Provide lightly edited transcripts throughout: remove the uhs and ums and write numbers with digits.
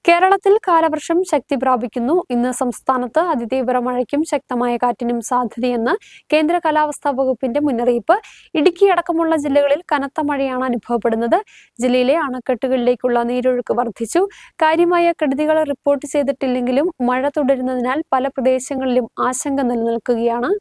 കേരളത്തിൽ കാലവർഷം ശക്തി പ്രാപിക്കുന്നു. ഇന്ന് സംസ്ഥാനത്ത് അതിതീവ്ര മഴയ്ക്കും ശക്തമായ കാറ്റിനും സാധ്യതയെന്ന് കേന്ദ്ര കാലാവസ്ഥാ വകുപ്പിന്റെ മുന്നറിയിപ്പ്. ഇടുക്കി അടക്കമുള്ള ജില്ലകളിൽ കനത്ത മഴയാണ് അനുഭവപ്പെടുന്നത്. ജില്ലയിലെ അണക്കെട്ടുകളിലേക്കുള്ള നീരൊഴുക്ക് വർദ്ധിച്ചു. കാര്യമായ കെടുതികൾ റിപ്പോർട്ട് ചെയ്തിട്ടില്ലെങ്കിലും മഴ തുടരുന്നതിനാൽ പല പ്രദേശങ്ങളിലും ആശങ്ക നിലനിൽക്കുകയാണ്.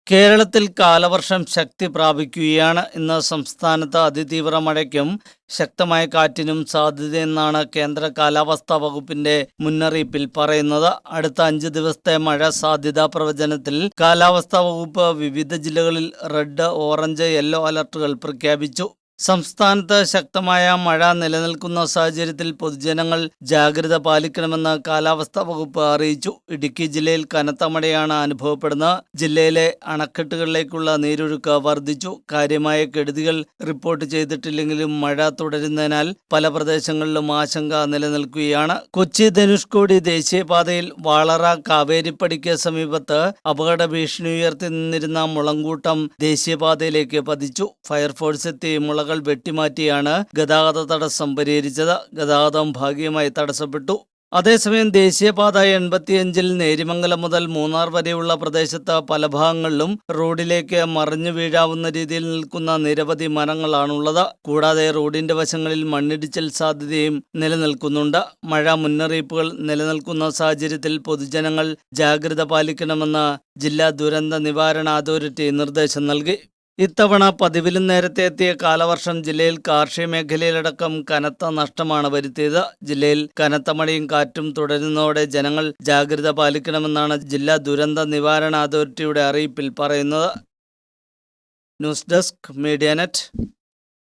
കേരളത്തിൽ കാലവർഷം ശക്തി പ്രാപിക്കുകയാണ്. ഇന്ന് സംസ്ഥാനത്ത് അതിതീവ്ര മഴയ്ക്കും ശക്തമായ കാറ്റിനും സാധ്യതയെന്നാണ് കേന്ദ്ര കാലാവസ്ഥാ വകുപ്പിന്റെ മുന്നറിയിപ്പിൽ പറയുന്നത്. അടുത്ത 5 ദിവസത്തെ മഴ സാധ്യതാ പ്രവചനത്തിൽ കാലാവസ്ഥാ വകുപ്പ് വിവിധ ജില്ലകളിൽ റെഡ്, ഓറഞ്ച്, യെല്ലോ അലർട്ടുകൾ പ്രഖ്യാപിച്ചു. സംസ്ഥാനത്ത് ശക്തമായ മഴ നിലനിൽക്കുന്ന സാഹചര്യത്തിൽ പൊതുജനങ്ങൾ ജാഗ്രത പാലിക്കണമെന്ന് കാലാവസ്ഥാ വകുപ്പ് അറിയിച്ചു. ഇടുക്കി ജില്ലയിൽ കനത്ത മഴയാണ് അനുഭവപ്പെടുന്നത്. ജില്ലയിലെ അണക്കെട്ടുകളിലേക്കുള്ള നീരൊഴുക്ക് വർദ്ധിച്ചു. കാര്യമായ കെടുതികൾ റിപ്പോർട്ട് ചെയ്തിട്ടില്ലെങ്കിലും മഴ തുടരുന്നതിനാൽ പല പ്രദേശങ്ങളിലും ആശങ്ക നിലനിൽക്കുകയാണ്. കൊച്ചി ധനുഷ്കോടി ദേശീയപാതയിൽ വാളറ കാവേരിപ്പടിക്ക് സമീപത്ത് അപകട ഭീഷണി ഉയർത്തി നിന്നിരുന്ന മുളങ്കൂട്ടം ദേശീയപാതയിലേക്ക് പതിച്ചു. ഫയർഫോഴ്സ് എത്തി മുളകൾ വെട്ടിമാറ്റിയാണ് ഗതാഗത തടസ്സം പരിഹരിച്ചത്. ഗതാഗതം ഭാഗികമായി തടസ്സപ്പെട്ടു. അതേസമയം ദേശീയപാത 85-ൽ നേരിമംഗലം മുതൽ മൂന്നാർ വരെയുള്ള പ്രദേശത്ത് പല ഭാഗങ്ങളിലും റോഡിലേക്ക് മറിഞ്ഞു വീഴാവുന്ന രീതിയിൽ നിൽക്കുന്ന നിരവധി മരങ്ങളാണുള്ളത്. കൂടാതെ റോഡിന്റെ വശങ്ങളിൽ മണ്ണിടിച്ചിൽ സാധ്യതയും നിലനിൽക്കുന്നുണ്ട്. മഴ മുന്നറിയിപ്പുകൾ നിലനിൽക്കുന്ന സാഹചര്യത്തിൽ പൊതുജനങ്ങൾ ജാഗ്രത പാലിക്കണമെന്ന് ജില്ലാ ദുരന്ത നിവാരണ അതോറിറ്റി നിർദ്ദേശം നൽകി. ഇത്തവണ പതിവിലും നേരത്തെ എത്തിയ കാലവർഷം ജില്ലയിൽ കാർഷിക മേഖലയിലടക്കം കനത്ത നഷ്ടമാണ് വരുത്തിയത്. ജില്ലയിൽ കനത്ത മഴയും കാറ്റും തുടരുന്നതോടെ ജനങ്ങൾ ജാഗ്രത പാലിക്കണമെന്നാണ് ജില്ലാ ദുരന്ത നിവാരണ അതോറിറ്റിയുടെ അറിയിപ്പിൽ പറയുന്നത്. News desk, media net.